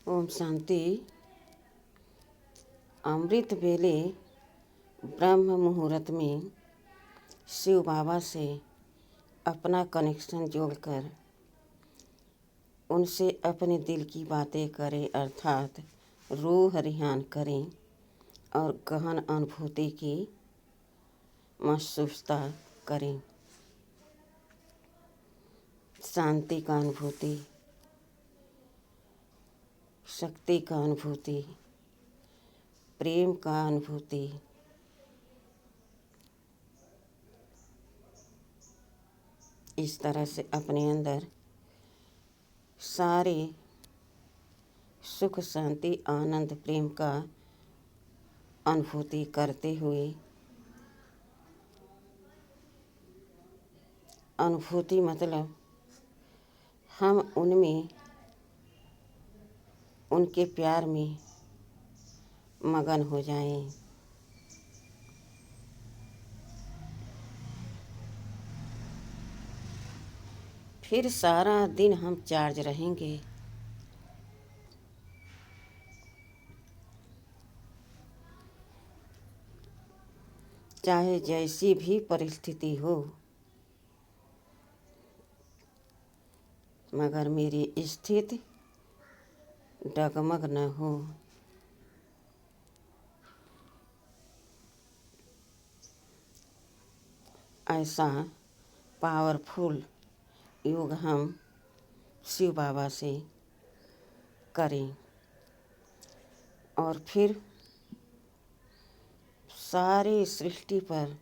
ओम शांति। अमृत बेले ब्रह्म मुहूर्त में शिव बाबा से अपना कनेक्शन जोड़कर उनसे अपने दिल की बातें करें, अर्थात रूह रिहान करें और गहन अनुभूति की महसूसता करें। शांति का अनुभूति, शक्ति का अनुभूति, प्रेम का अनुभूति, इस तरह से अपने अंदर सारे सुख, शांति, आनंद, प्रेम का अनुभूति करते हुए अनुभूति मतलब हम उनमें, उनके प्यार में मगन हो जाएं। फिर सारा दिन हम चार्ज रहेंगे। चाहे जैसी भी परिस्थिति हो, मगर मेरी स्थिति डगमग न हो। ऐसा पावरफुल योग हम शिव बाबा से करें और फिर सारी सृष्टि पर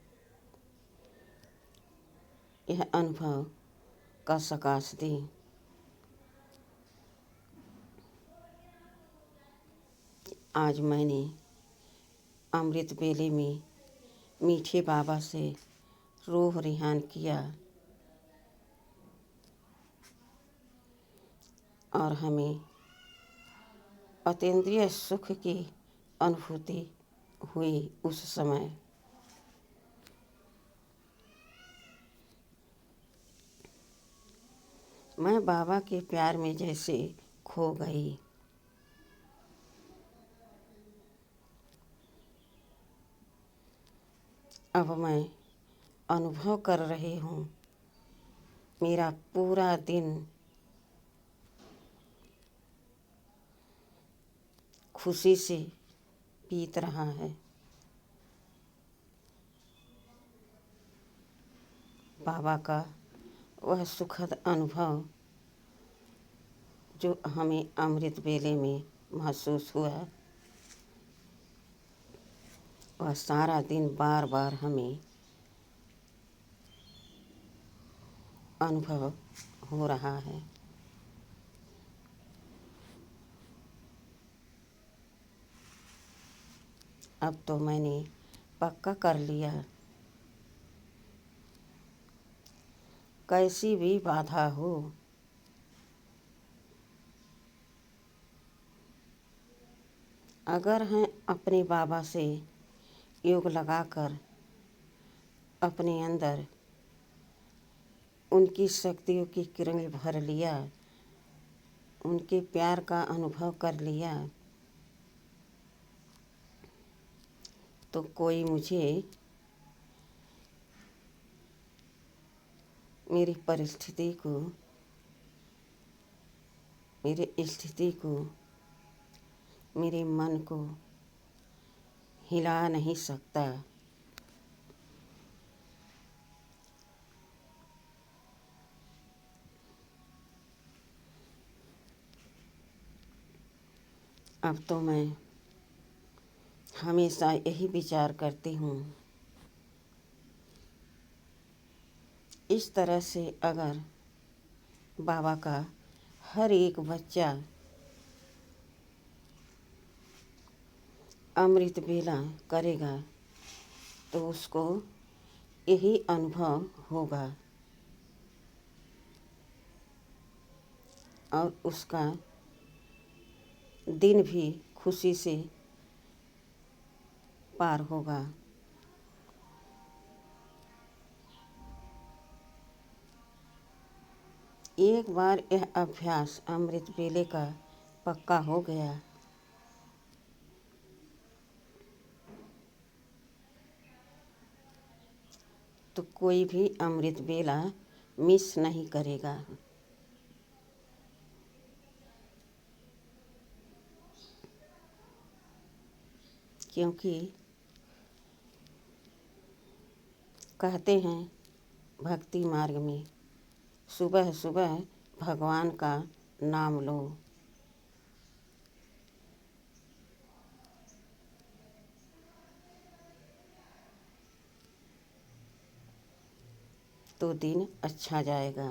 यह अनुभव का प्रकाश दें। आज मैंने अमृत बेले में मीठे बाबा से रूह रिहान किया और हमें अतीन्द्रिय सुख की अनुभूति हुई। उस समय मैं बाबा के प्यार में जैसे खो गई। अब मैं अनुभव कर रही हूँ, मेरा पूरा दिन खुशी से बीत रहा है। बाबा का वह सुखद अनुभव जो हमें अमृत बेले में महसूस हुआ, वह सारा दिन बार बार हमें अनुभव हो रहा है। अब तो मैंने पक्का कर लिया, कैसी भी बाधा हो, अगर हैं अपने बाबा से योग लगाकर अपने अंदर उनकी शक्तियों की किरण भर लिया, उनके प्यार का अनुभव कर लिया, तो कोई मुझे मेरी परिस्थिति को, मेरी स्थिति को, मेरे मन को हिला नहीं सकता। अब तो मैं हमेशा यही विचार करती हूँ, इस तरह से अगर बाबा का हर एक बच्चा अमृत बेला करेगा तो उसको यही अनुभव होगा और उसका दिन भी खुशी से पार होगा। एक बार यह अभ्यास अमृत बेले का पक्का हो गया। तो कोई भी अमृत वेला मिस नहीं करेगा। क्योंकि कहते हैं भक्ति मार्ग में सुबह सुबह भगवान का नाम लो। तो दिन अच्छा जाएगा।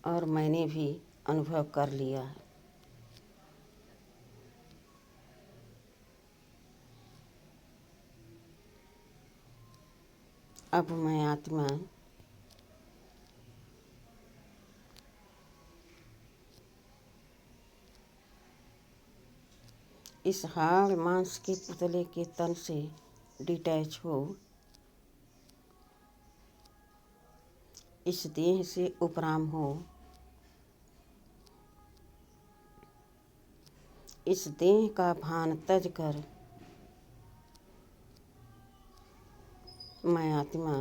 और मैंने भी अनुभव कर लिया। अब मैं आत्मा इस हाड़ मांस के पुतले के तन से डिटैच हो इस देह से उपराम हो, इस देह का भान तज कर मैं आत्मा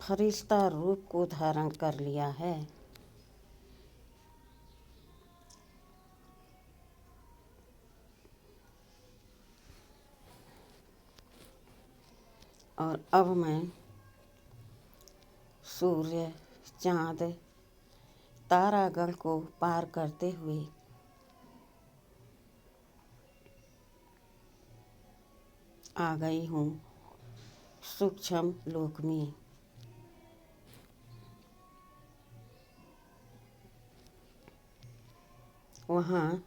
फरिश्ता रूप को धारण कर लिया है। और अब मैं सूर्य, चाँद, तारागण को पार करते हुए आ गई हूँ सूक्ष्म लोक में। वहाँ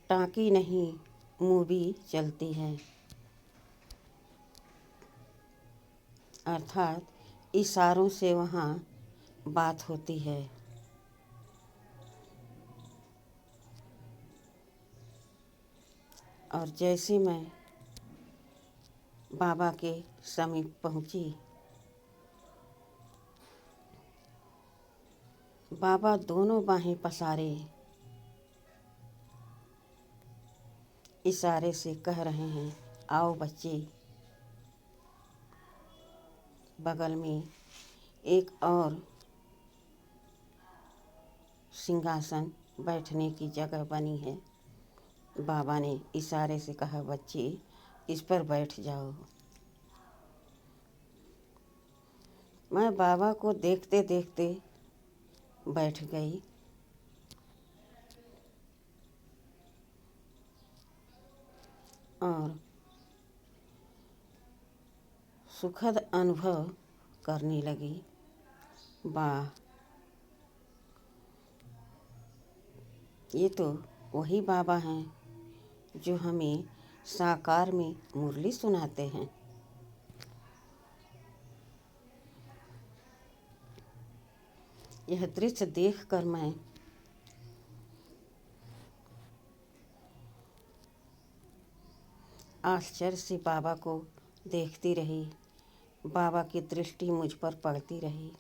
टाँकी नहीं, मूवी चलती है। अर्थात इशारों से वहाँ बात होती है। और जैसे मैं बाबा के समीप पहुँची, बाबा दोनों बाहें पसारे इशारे से कह रहे हैं, आओ बच्चे। बगल में एक और सिंहासन बैठने की जगह बनी है। बाबा ने इशारे से कहा, बच्चे इस पर बैठ जाओ। मैं बाबा को देखते देखते बैठ गई। और सुखद अनुभव करने लगी। वाह, ये तो वही बाबा हैं जो हमें साकार में मुरली सुनाते हैं। यह दृश्य देखकर मैं आश्चर्य से बाबा को देखती रही। बाबा की दृष्टि मुझ पर पड़ती रही।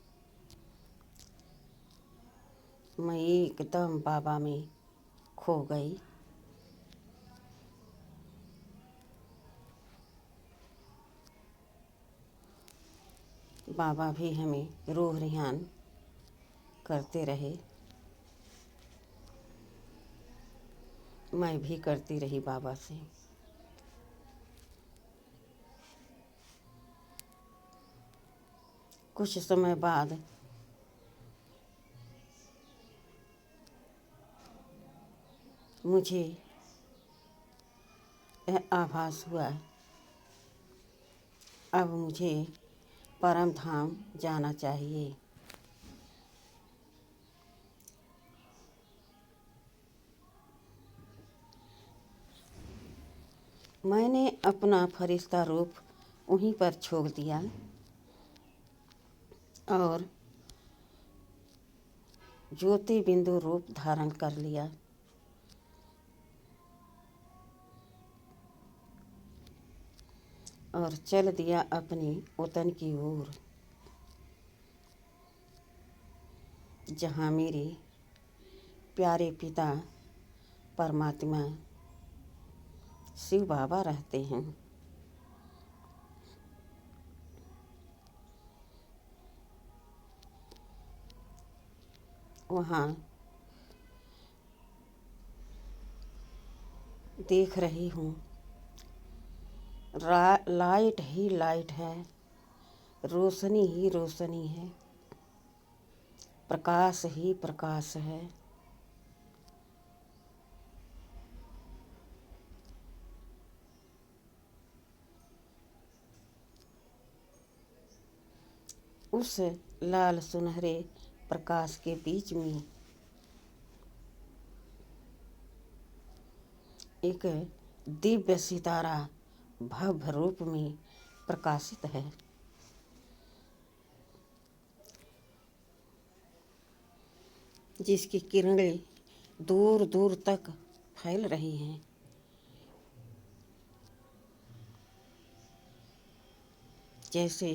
मैं एकदम बाबा में खो गई। बाबा भी हमें रूह रिहान करते रहे। मैं भी करती रही बाबा से। कुछ समय बाद मुझे यह आभास हुआ, अब मुझे परम धाम जाना चाहिए। मैंने अपना फरिश्ता रूप वहीं पर छोड़ दिया और ज्योति बिंदु रूप धारण कर लिया। और चल दिया अपनी वतन की ओर। जहाँ मेरे प्यारे पिता परमात्मा शिव बाबा रहते हैं। वहाँ देख रही हूँ लाइट ही लाइट है, रोशनी ही रोशनी है, प्रकाश ही प्रकाश है। उस लाल सुनहरे प्रकाश के बीच में एक दिव्य सितारा भव्य रूप में प्रकाशित है। जिसकी किरणें दूर दूर तक फैल रही हैं। जैसे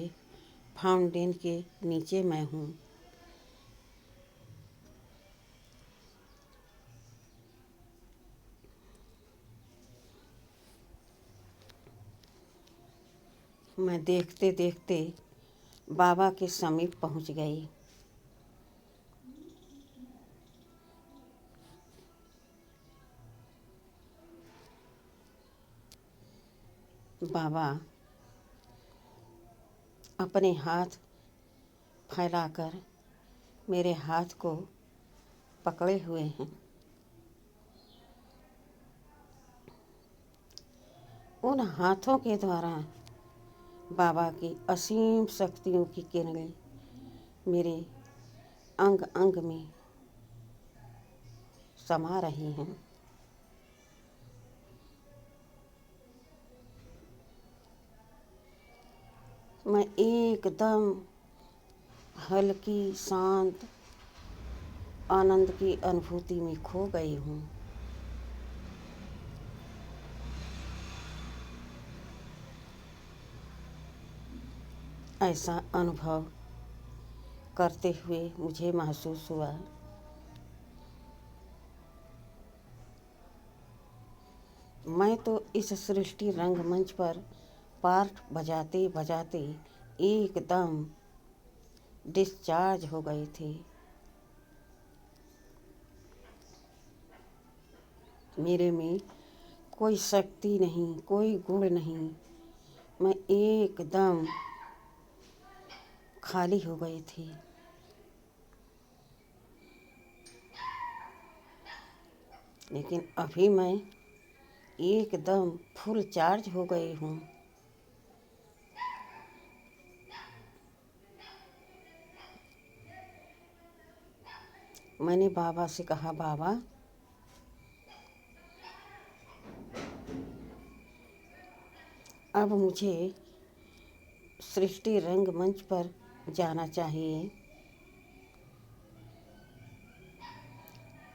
फाउंटेन के नीचे मैं हूँ। मैं देखते देखते बाबा के समीप पहुँच गई। बाबा अपने हाथ फैलाकर मेरे हाथ को पकड़े हुए हैं। उन हाथों के द्वारा बाबा की असीम शक्तियों की किरणें मेरे अंग अंग में समा रही हैं। मैं एकदम हल्की शांत आनंद की अनुभूति में खो गई हूँ। ऐसा अनुभव करते हुए मुझे महसूस हुआ मैं तो इस सृष्टि रंगमंच पर पार्ट बजाते बजाते एकदम डिस्चार्ज हो गई थी। मेरे में कोई शक्ति नहीं, कोई गुण नहीं, मैं एकदम खाली हो गई थी। लेकिन अभी मैं एकदम फुल चार्ज हो गई हूँ। मैंने बाबा से कहा, बाबा अब मुझे सृष्टि रंगमंच पर जाना चाहिए।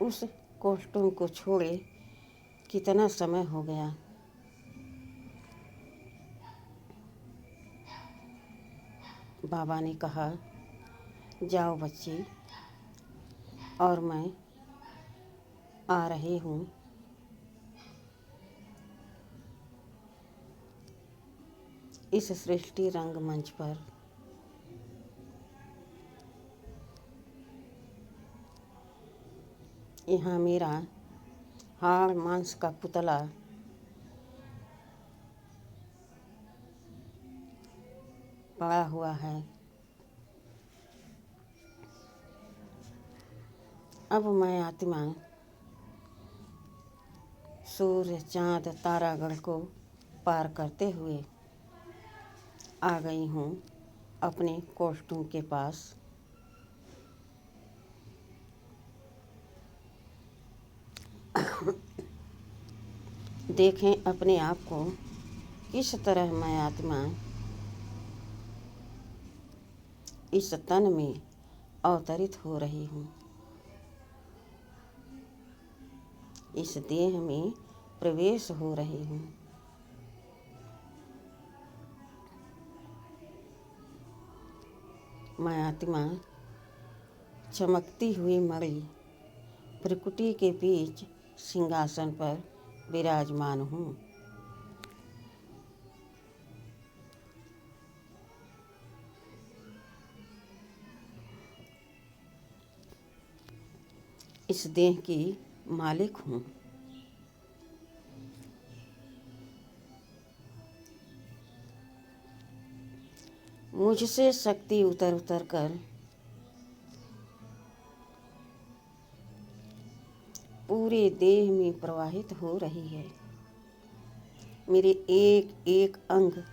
उस कॉस्ट्यूम को छोड़े कितना समय हो गया। बाबा ने कहा, जाओ बच्ची, और मैं आ रही हूँ। इस सृष्टि रंगमंच पर यहाँ मेरा हाड़ मांस का पुतला पड़ा हुआ है। अब मैं आत्मा सूर्य चाँद तारागढ़ को पार करते हुए आ गई हूँ अपने कॉस्ट्यूम के पास। देखें अपने आप को किस तरह मैं आत्मा इस तन में अवतरित हो रही हूँ, इस देह में प्रवेश हो रही हूँ। मैं आत्मा चमकती हुई मणि प्रकृति के बीच सिंहासन पर विराजमान हूँ। इस देह की मालिक हूँ। मुझसे शक्ति उतर उतर कर पूरे देह में प्रवाहित हो रही है। मेरे एक एक अंग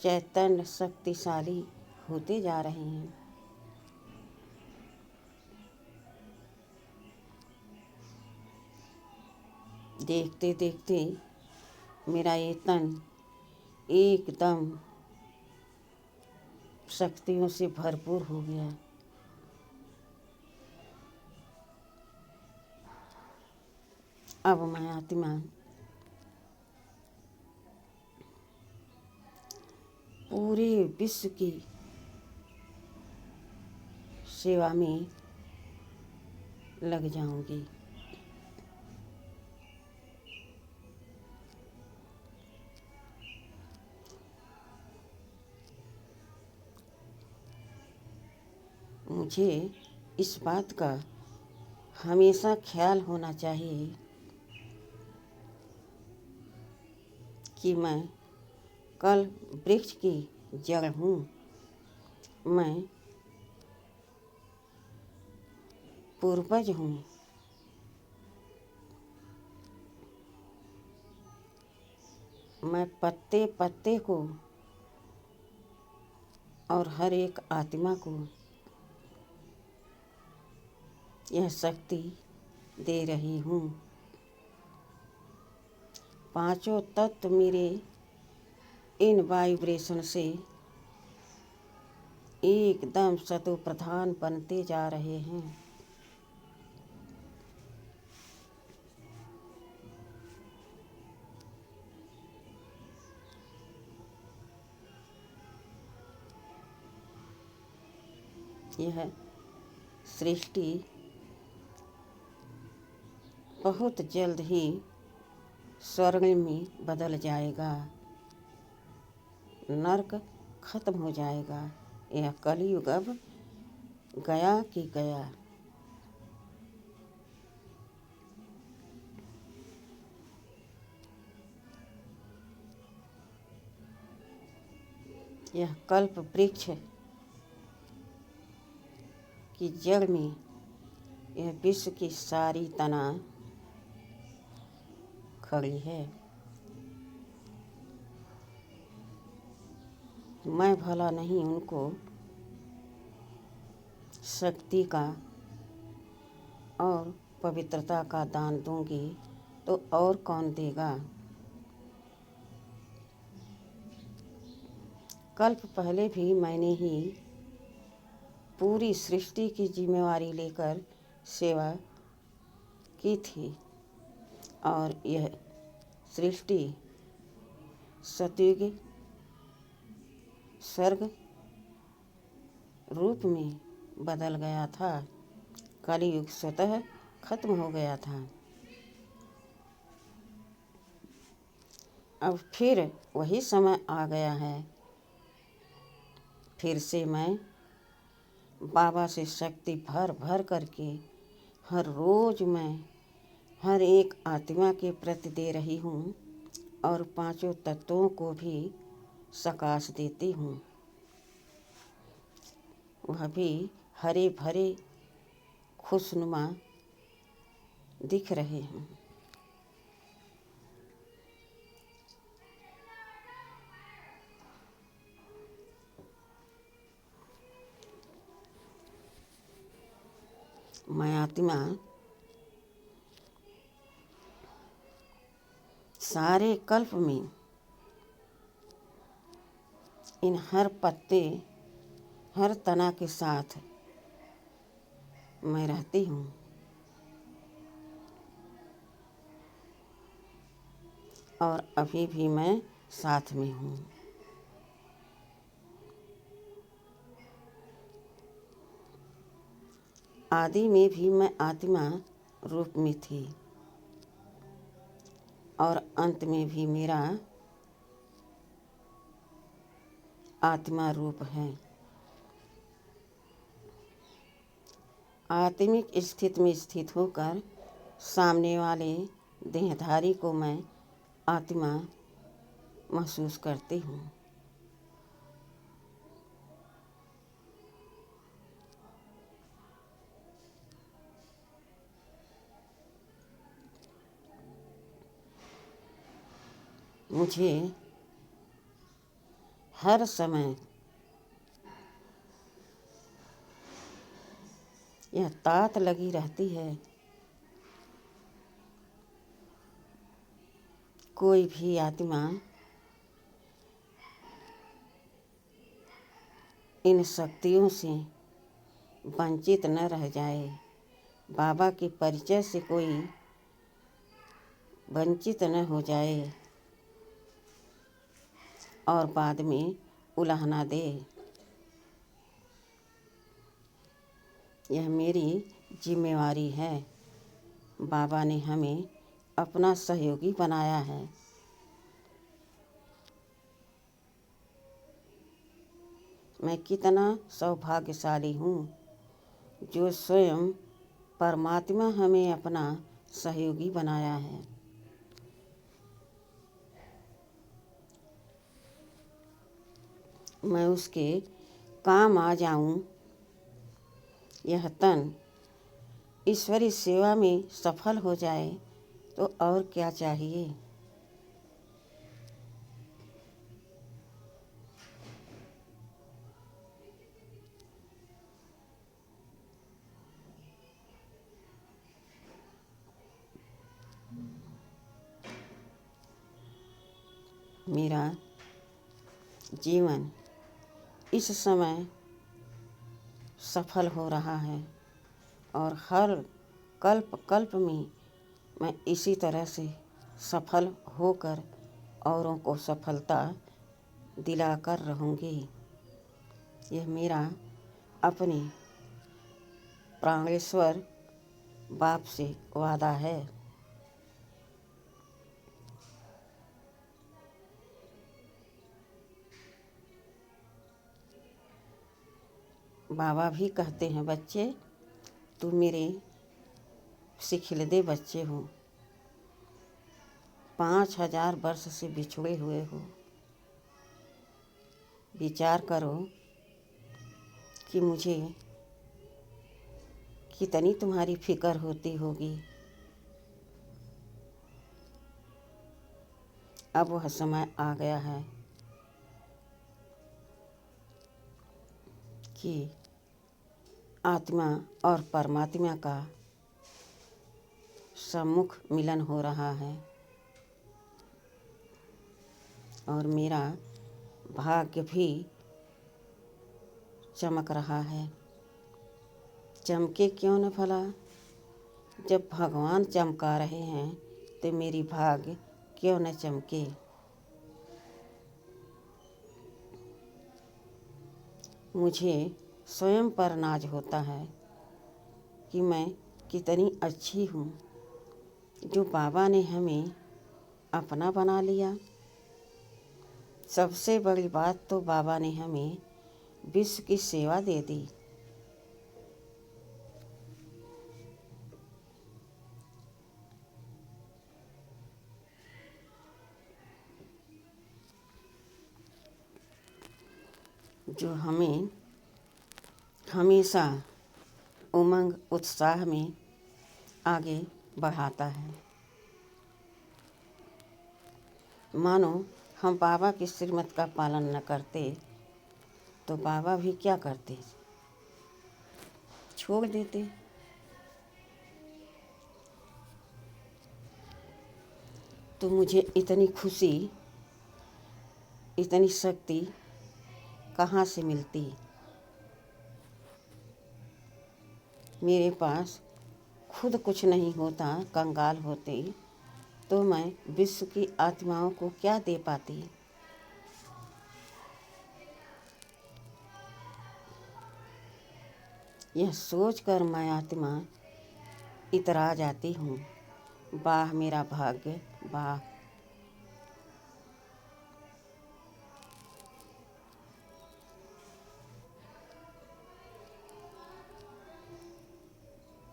चैतन्य शक्तिशाली होते जा रहे हैं। देखते देखते मेरा ये तन एकदम शक्तियों से भरपूर हो गया। अब मैं आत्मा पूरे विश्व की सेवा में लग जाऊंगी। मुझे इस बात का हमेशा ख्याल होना चाहिए कि मैं कल वृक्ष की जड़ हूँ। मैं पूर्वज हूँ। मैं पत्ते पत्ते को और हर एक आत्मा को यह शक्ति दे रही हूँ। पांचों तत्व मेरे इन वाइब्रेशन से एकदम सतो प्रधान बनते जा रहे हैं। यह सृष्टि बहुत जल्द ही स्वर्ग में बदल जाएगा। नरक खत्म हो जाएगा। यह कलयुग अब गया कि गया। यह कल्प वृक्ष की जड़ में यह विश्व की सारी तना खड़ी है। मैं भला नहीं उनको शक्ति का और पवित्रता का दान दूंगी तो और कौन देगा। कल्प पहले भी मैंने ही पूरी सृष्टि की जिम्मेवारी लेकर सेवा की थी और यह सृष्टि सतयुग स्वर्ग रूप में बदल गया था। कलयुग स्वतः खत्म हो गया था। अब फिर वही समय आ गया है। फिर से मैं बाबा से शक्ति भर भर करके हर रोज मैं हर एक आत्मा के प्रति दे रही हूँ और पांचों तत्वों को भी सकाश देती हूँ। वह भी हरे भरे खुशनुमा दिख रहे हैं। मैं आत्मा सारे कल्प में इन हर पत्ते हर तना के साथ मैं रहती हूँ और अभी भी मैं साथ में हूँ। आदि में भी मैं आत्मा रूप में थी और अंत में भी मेरा आत्मा रूप है। आत्मिक स्थिति में स्थित होकर सामने वाले देहधारी को मैं आत्मा महसूस करती हूँ। मुझे हर समय यह तात लगी रहती है, कोई भी आत्मा इन शक्तियों से वंचित न रह जाए, बाबा के परिचय से कोई वंचित न हो जाए और बाद में उलाहना दे। यह मेरी जिम्मेवारी है। बाबा ने हमें अपना सहयोगी बनाया है। मैं कितना सौभाग्यशाली हूँ जो स्वयं परमात्मा हमें अपना सहयोगी बनाया है। मैं उसके काम आ जाऊं। यह तन ईश्वरी सेवा में सफल हो जाए तो और क्या चाहिए। मेरा जीवन इस समय सफल हो रहा है और हर कल्प कल्प में मैं इसी तरह से सफल होकर औरों को सफलता दिलाकर रहूँगी। यह मेरा अपने प्राणेश्वर बाप से वादा है। बाबा भी कहते हैं, बच्चे तुम मेरे सिखिलदे बच्चे हो, 5000 वर्ष से बिछुड़े हुए हो। विचार करो कि मुझे कितनी तुम्हारी फिक्र होती होगी। अब वह समय आ गया है कि आत्मा और परमात्मा का सम्मुख मिलन हो रहा है और मेरा भाग्य भी चमक रहा है। चमके क्यों न भला, जब भगवान चमका रहे हैं तो मेरी भाग्य क्यों न चमके। मुझे स्वयं पर नाज होता है कि मैं कितनी अच्छी हूँ जो बाबा ने हमें अपना बना लिया। सबसे बड़ी बात तो बाबा ने हमें विश्व की सेवा दे दी। जो हमें हमेशा उमंग उत्साह में आगे बढ़ाता है। मानो हम बाबा की श्रीमत का पालन न करते तो बाबा भी क्या करते, छोड़ देते। तो मुझे इतनी खुशी, इतनी शक्ति कहाँ से मिलती। मेरे पास खुद कुछ नहीं होता, कंगाल होते तो मैं विश्व की आत्माओं को क्या दे पाती। यह सोचकर मैं आत्मा इतरा जाती हूँ, वाह मेरा भाग्य वाह।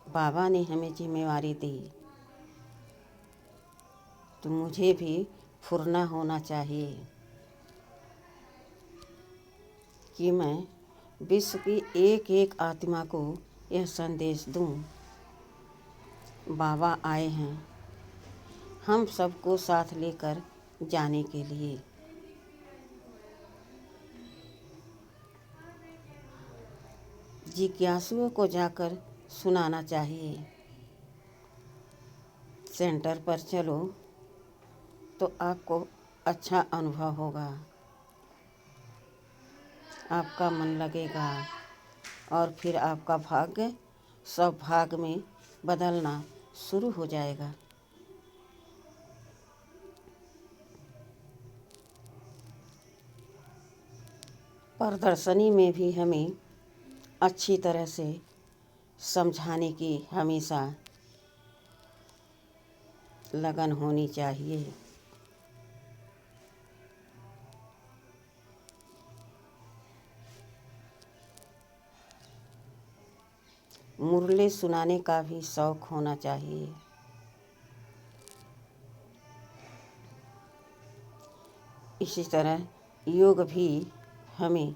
बाबा ने हमें जिम्मेवारी दी तो मुझे भी फुरना होना चाहिए कि मैं विश्व की एक एक आत्मा को यह संदेश दूं, बाबा आए हैं हम सबको साथ लेकर जाने के लिए। जिज्ञासुओं को जाकर सुनाना चाहिए, सेंटर पर चलो तो आपको अच्छा अनुभव होगा, आपका मन लगेगा और फिर आपका भाग्य सौभाग्य में बदलना शुरू हो जाएगा। प्रदर्शनी में भी हमें अच्छी तरह से समझाने की हमेशा लगन होनी चाहिए। मुरली सुनाने का भी शौक होना चाहिए। इसी तरह योग भी हमें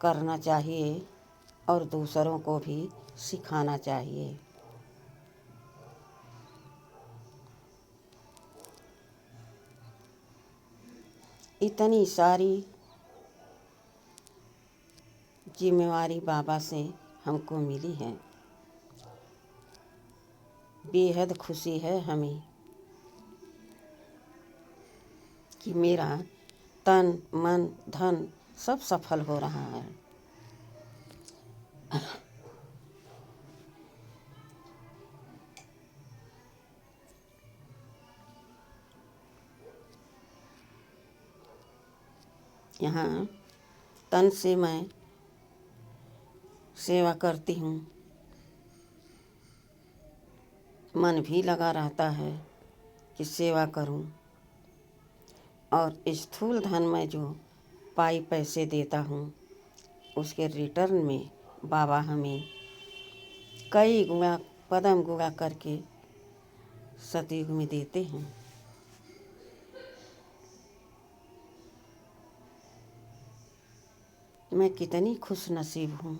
करना चाहिए और दूसरों को भी सिखाना चाहिए। इतनी सारी जिम्मेवारी बाबा से हमको मिली है, बेहद खुशी है हमें कि मेरा तन मन धन सब सफल हो रहा है। यहाँ तन से मैं सेवा करती हूँ, मन भी लगा रहता है कि सेवा करूँ, और स्थूल धन में जो पाई पैसे देता हूँ उसके रिटर्न में बाबा हमें कई गुणा पदम गुणा करके सतयुग में देते हैं। मैं कितनी खुश नसीब हूँ।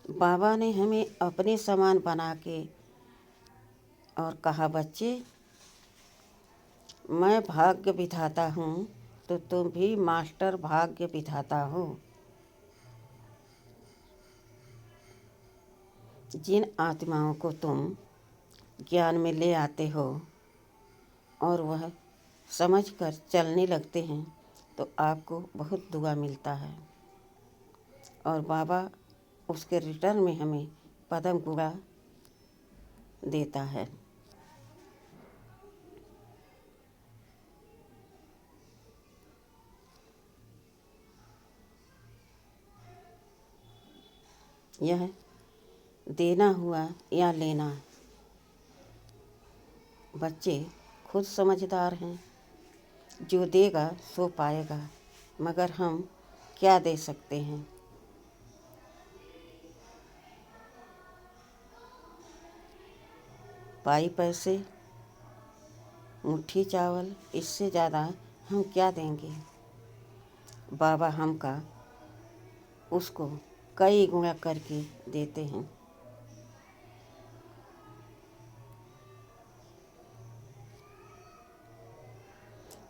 बाबा ने हमें अपने समान बना के और कहा, बच्चे मैं भाग्य विधाता हूँ तो तुम भी मास्टर भाग्य विधाता हो। जिन आत्माओं को तुम ज्ञान में ले आते हो और वह समझकर चलने लगते हैं तो आपको बहुत दुआ मिलता है, और बाबा उसके रिटर्न में हमें पदम गुणा देता है। यह देना हुआ या लेना, बच्चे खुद समझदार हैं, जो देगा सो पाएगा, मगर हम क्या दे सकते हैं। पाई पैसे, मुट्ठी चावल, इससे ज़्यादा हम क्या देंगे। बाबा हमका उसको कई गुणा करके देते हैं।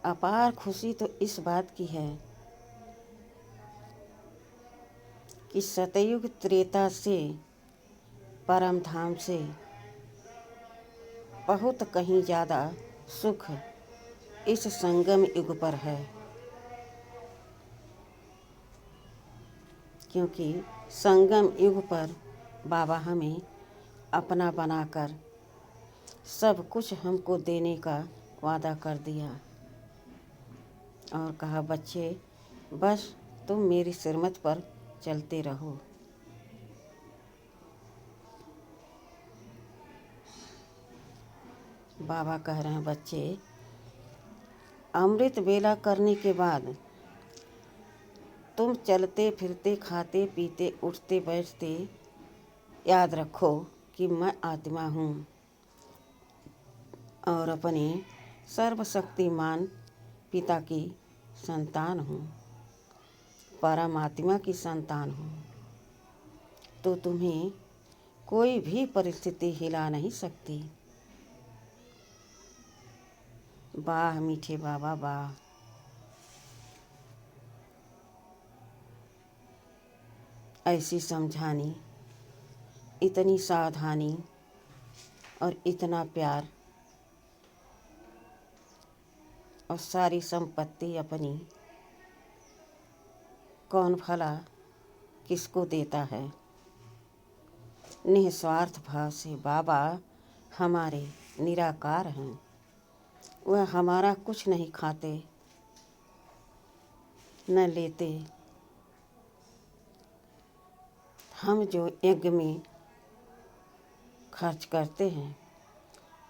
अपार खुशी तो इस बात की है कि सतयुग त्रेता से परम धाम से बहुत कहीं ज़्यादा सुख इस संगम युग पर है, क्योंकि संगम युग पर बाबा हमें अपना बनाकर सब कुछ हमको देने का वादा कर दिया और कहा, बच्चे बस तुम मेरी सिरमत पर चलते रहो। बाबा कह रहे हैं, बच्चे, अमृत वेला करने के बाद तुम चलते फिरते खाते पीते उठते बैठते याद रखो कि मैं आत्मा हूँ और अपने सर्वशक्तिमान पिता की संतान हूँ, परमात्मा की संतान हूँ। तो तुम्हें कोई भी परिस्थिति हिला नहीं सकती। वाह मीठे बाबा वाह। ऐसी समझानी, इतनी सावधानी और इतना प्यार और सारी संपत्ति अपनी कौन भला किसको देता है। निस्वार्थ भाव से बाबा हमारे निराकार हैं। वह हमारा कुछ नहीं खाते न लेते। हम जो यज्ञ में खर्च करते हैं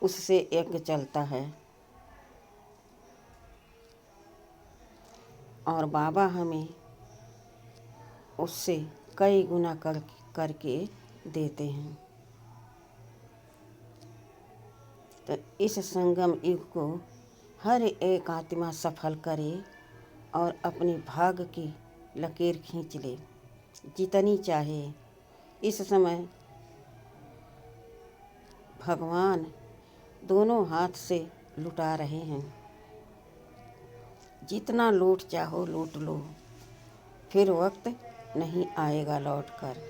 उससे यज्ञ चलता है और बाबा हमें उससे कई गुना करके देते हैं। तो इस संगम युग को हर एक आत्मा सफल करे और अपनी भाग्य की लकीर खींच ले जितनी चाहे। इस समय भगवान दोनों हाथ से लुटा रहे हैं। जितना लूट चाहो लूट लो, फिर वक्त नहीं आएगा लौट कर।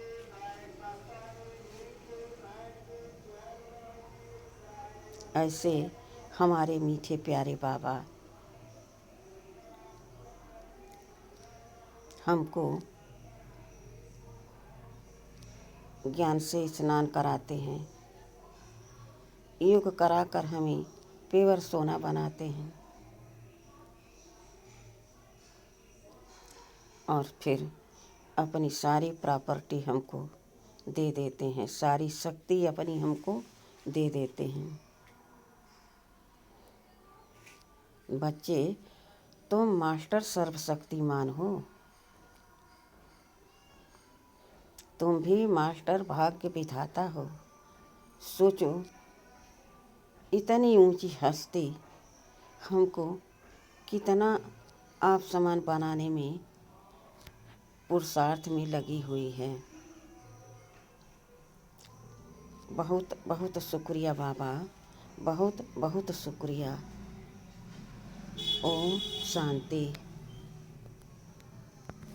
ऐसे हमारे मीठे प्यारे बाबा हमको ज्ञान से स्नान कराते हैं, योग कराकर हमें पेवर सोना बनाते हैं और फिर अपनी सारी प्रॉपर्टी हमको दे देते हैं, सारी शक्ति अपनी हमको दे देते हैं। बच्चे, तुम मास्टर सर्वशक्तिमान हो। तुम भी मास्टर भाग्य विधाता हो। सोचो, इतनी ऊंची हस्ती हमको कितना आप समान बनाने में पुरुषार्थ में लगी हुई है। बहुत बहुत शुक्रिया बाबा, बहुत बहुत शुक्रिया। ओम शांति।